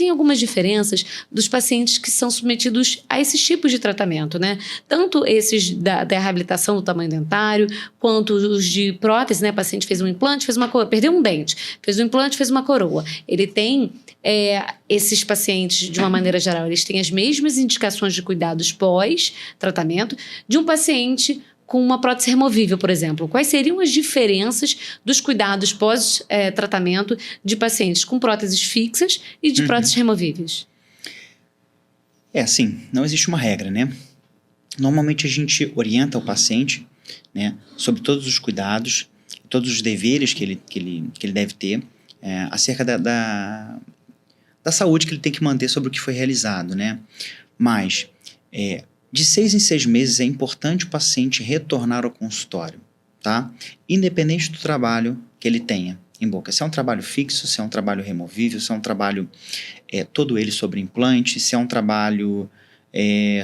tem algumas diferenças dos pacientes que são submetidos a esses tipos de tratamento, né? Tanto esses da reabilitação do tamanho dentário, quanto os de prótese, né? O paciente fez um implante, fez uma coroa, perdeu um dente, fez um implante, fez uma coroa. Ele tem... esses pacientes, de uma maneira geral, eles têm as mesmas indicações de cuidados pós-tratamento de um paciente com uma prótese removível, por exemplo. Quais seriam as diferenças dos cuidados pós-tratamento de pacientes com próteses fixas e de próteses removíveis? Assim, não existe uma regra, né? Normalmente a gente orienta o paciente, né, sobre todos os cuidados, todos os deveres que ele deve ter, acerca da saúde que ele tem que manter sobre o que foi realizado, né? Mas, de 6 em 6 meses é importante o paciente retornar ao consultório, tá? Independente do trabalho que ele tenha em boca. Se é um trabalho fixo, se é um trabalho removível, se é um trabalho todo ele sobre implante, se é um trabalho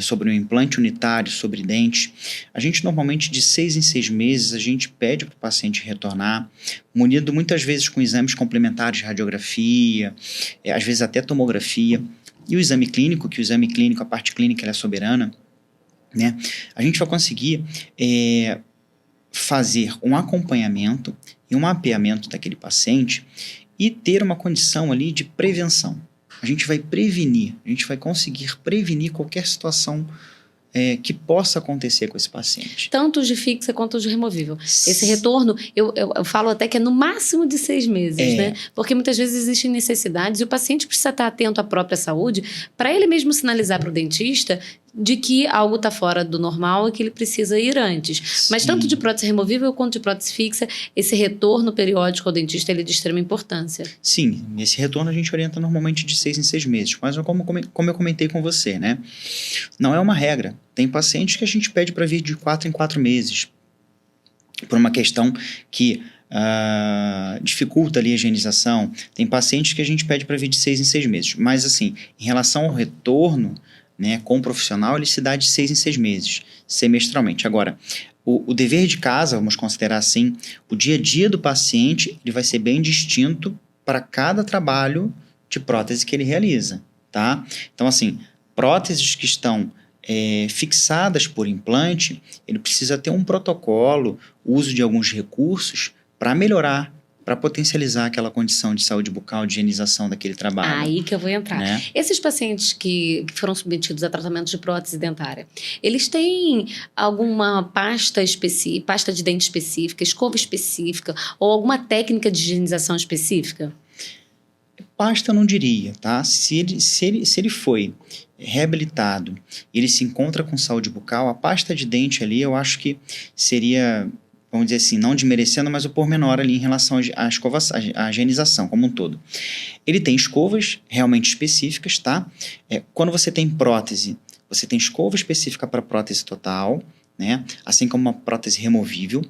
sobre um implante unitário, sobre dente. A gente normalmente de 6 em 6 meses a gente pede para o paciente retornar, munido muitas vezes com exames complementares de radiografia, às vezes até tomografia, e o exame clínico, que o exame clínico, a parte clínica ela é soberana, né? A gente vai conseguir fazer um acompanhamento e um mapeamento daquele paciente e ter uma condição ali de prevenção. A gente vai prevenir, a gente vai conseguir prevenir qualquer situação que possa acontecer com esse paciente. Tanto os de fixa quanto os de removível. Esse retorno, eu falo até que é no máximo de 6 meses, né? Porque muitas vezes existem necessidades e o paciente precisa estar atento à própria saúde para ele mesmo sinalizar para o dentista de que algo está fora do normal e que ele precisa ir antes. Sim. Mas tanto de prótese removível quanto de prótese fixa, esse retorno periódico ao dentista ele é de extrema importância. Sim, esse retorno a gente orienta normalmente de 6 em 6 meses, mas como eu comentei com você, né? Não é uma regra. Tem pacientes que a gente pede para vir de 4 em 4 meses, por uma questão que dificulta ali a higienização. Tem pacientes que a gente pede para vir de 6 em 6 meses, mas assim, em relação ao retorno, né, com o profissional, ele se dá de 6 em 6 meses, semestralmente. Agora, o dever de casa, vamos considerar assim, o dia a dia do paciente, ele vai ser bem distinto para cada trabalho de prótese que ele realiza, tá? Então, assim, próteses que estão fixadas por implante, ele precisa ter um protocolo, uso de alguns recursos para melhorar, para potencializar aquela condição de saúde bucal, de higienização daquele trabalho. Aí que eu vou entrar. Né? Esses pacientes que foram submetidos a tratamento de prótese dentária, eles têm alguma pasta de dente específica, escova específica ou alguma técnica de higienização específica? Pasta eu não diria, tá? Se ele foi reabilitado, ele se encontra com saúde bucal, a pasta de dente ali eu acho que seria, vamos dizer assim, não desmerecendo, mas o pormenor ali em relação à higienização como um todo. Ele tem escovas realmente específicas, tá? Quando você tem prótese, você tem escova específica para prótese total, né? Assim como uma prótese removível,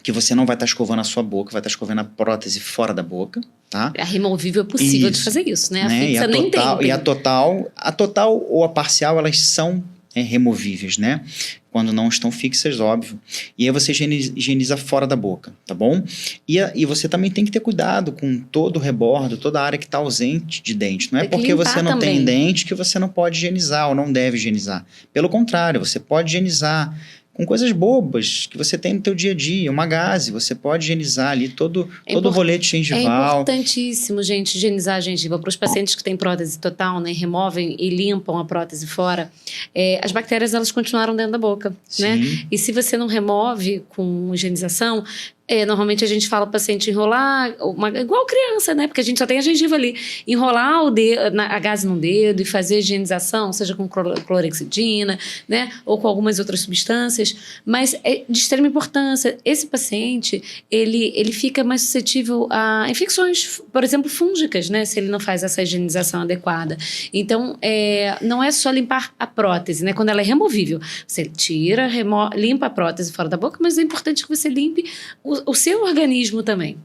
que você não vai estar escovando a sua boca, vai estar escovando a prótese fora da boca, tá? A removível é possível de fazer isso, né? A fixa nem tem. E a total ou a parcial, elas são removíveis, né? Quando não estão fixas, óbvio. E aí você higieniza fora da boca, tá bom? E você também tem que ter cuidado com todo o rebordo, toda a área que está ausente de dente. Não é porque você não tem dente que você não pode higienizar ou não deve higienizar. Pelo contrário, você pode higienizar com coisas bobas que você tem no teu dia a dia, uma gaze, você pode higienizar ali todo o rolete gengival. É importantíssimo, gente, higienizar a gengiva. Para os pacientes que têm prótese total, né, removem e limpam a prótese fora, as bactérias elas continuaram dentro da boca, né? E se você não remove com higienização, normalmente a gente fala para o paciente enrolar, igual criança, né? Porque a gente só tem a gengiva ali. Enrolar a gaze no dedo e fazer higienização, seja com clorexidina, né? Ou com algumas outras substâncias. Mas é de extrema importância. Esse paciente, ele fica mais suscetível a infecções, por exemplo, fúngicas, né? Se ele não faz essa higienização adequada. Então, não é só limpar a prótese, né? Quando ela é removível. Você tira, limpa a prótese fora da boca, mas é importante que você limpe o seu organismo também.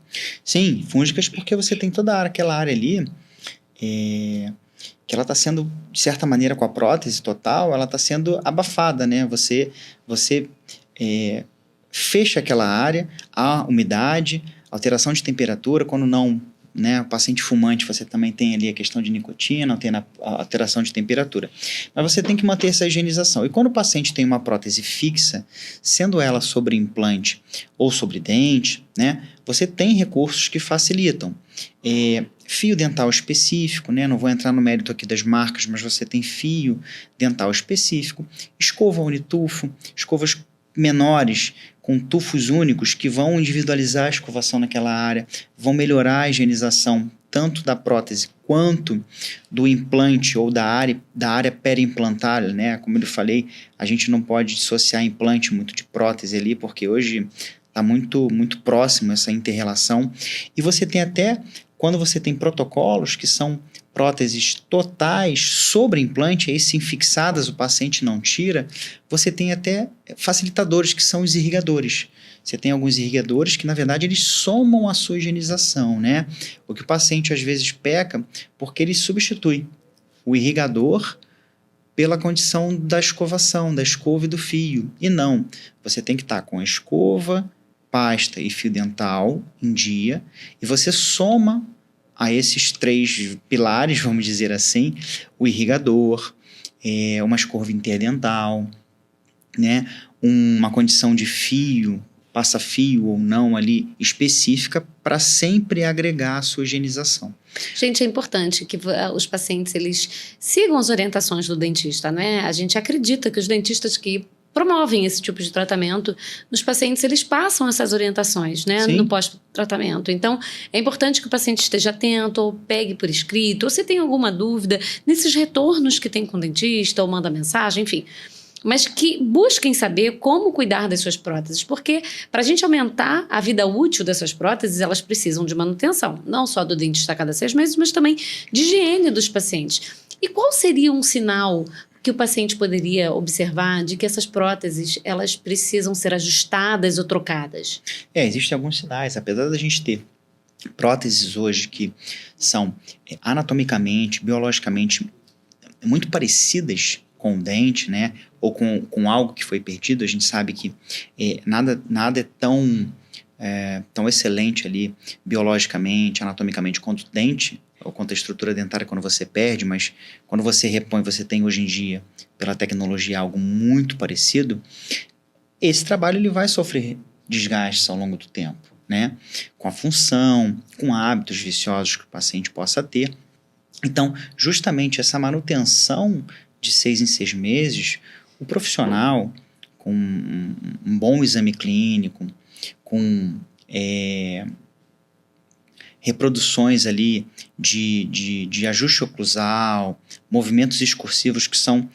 Sim, fúngicas porque você tem toda aquela área ali que ela está sendo, de certa maneira, com a prótese total, ela está sendo abafada, né? Você fecha aquela área, há umidade, alteração de temperatura, quando não né? O paciente fumante, você também tem ali a questão de nicotina, tem a alteração de temperatura. Mas você tem que manter essa higienização. E quando o paciente tem uma prótese fixa, sendo ela sobre implante ou sobre dente, né? Você tem recursos que facilitam. Fio dental específico, né? Não vou entrar no mérito aqui das marcas, mas você tem fio dental específico, escova unitufo, escovas menores com tufos únicos que vão individualizar a escovação naquela área, vão melhorar a higienização tanto da prótese quanto do implante ou da área periimplantar, né? Como eu falei, a gente não pode dissociar implante muito de prótese ali, porque hoje está muito, muito próximo essa inter-relação. E você tem até, quando você tem protocolos que são próteses totais sobre implante, aí sim fixadas, o paciente não tira, você tem até facilitadores que são os irrigadores. Você tem alguns irrigadores que, na verdade, eles somam a sua higienização, né? O que o paciente às vezes peca, porque ele substitui o irrigador pela condição da escovação, da escova e do fio. E não, você tem que estar com a escova, pasta e fio dental em dia, e você soma a esses 3 pilares, vamos dizer assim, o irrigador, uma escova interdental, né? Uma condição de fio, passa-fio ou não ali, específica para sempre agregar a sua higienização. Gente, é importante que os pacientes eles sigam as orientações do dentista, né? A gente acredita que os dentistas que promovem esse tipo de tratamento nos pacientes, eles passam essas orientações, né, no pós-tratamento. Então, é importante que o paciente esteja atento, ou pegue por escrito, ou se tem alguma dúvida, nesses retornos que tem com o dentista, ou manda mensagem, enfim. Mas que busquem saber como cuidar das suas próteses, porque para a gente aumentar a vida útil dessas próteses, elas precisam de manutenção, não só do dentista a cada 6 meses, mas também de higiene dos pacientes. E qual seria um sinal que o paciente poderia observar de que essas próteses, elas precisam ser ajustadas ou trocadas? Existem alguns sinais, apesar da gente ter próteses hoje que são anatomicamente, biologicamente muito parecidas com o dente, né, ou com algo que foi perdido, a gente sabe que nada é tão excelente ali biologicamente, anatomicamente quanto o dente, ou quanto a estrutura dentária quando você perde, mas quando você repõe, você tem hoje em dia, pela tecnologia, algo muito parecido, esse trabalho ele vai sofrer desgastes ao longo do tempo, né? Com a função, com hábitos viciosos que o paciente possa ter. Então, justamente essa manutenção de 6 em 6 meses, o profissional, com um bom exame clínico, com reproduções ali de ajuste oclusal, movimentos excursivos que são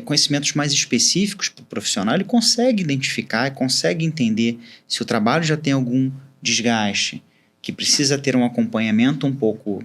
conhecimentos mais específicos para o profissional, ele consegue identificar, consegue entender se o trabalho já tem algum desgaste, que precisa ter um acompanhamento um pouco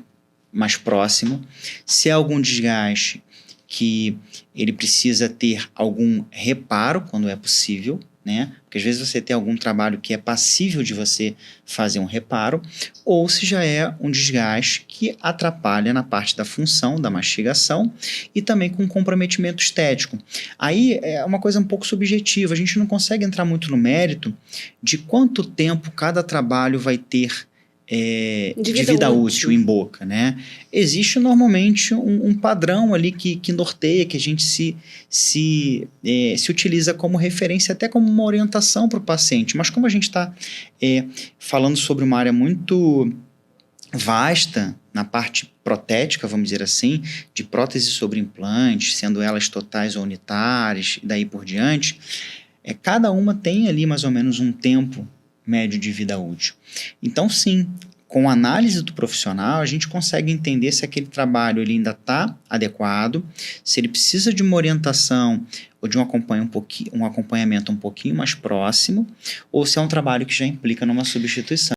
mais próximo, se há algum desgaste que ele precisa ter algum reparo quando é possível, né? Porque às vezes você tem algum trabalho que é passível de você fazer um reparo, ou se já é um desgaste que atrapalha na parte da função, da mastigação e também com comprometimento estético. Aí é uma coisa um pouco subjetiva, a gente não consegue entrar muito no mérito de quanto tempo cada trabalho vai ter de vida útil em boca, né? Existe normalmente um padrão ali que norteia, que a gente se utiliza como referência, até como uma orientação para o paciente. Mas como a gente está falando sobre uma área muito vasta na parte protética, vamos dizer assim, de prótese sobre implantes, sendo elas totais ou unitárias, e daí por diante, cada uma tem ali mais ou menos um tempo médio de vida útil. Então, sim, com a análise do profissional, a gente consegue entender se aquele trabalho ele ainda está adequado, se ele precisa de uma orientação ou de um acompanhamento um pouquinho mais próximo, ou se é um trabalho que já implica numa substituição.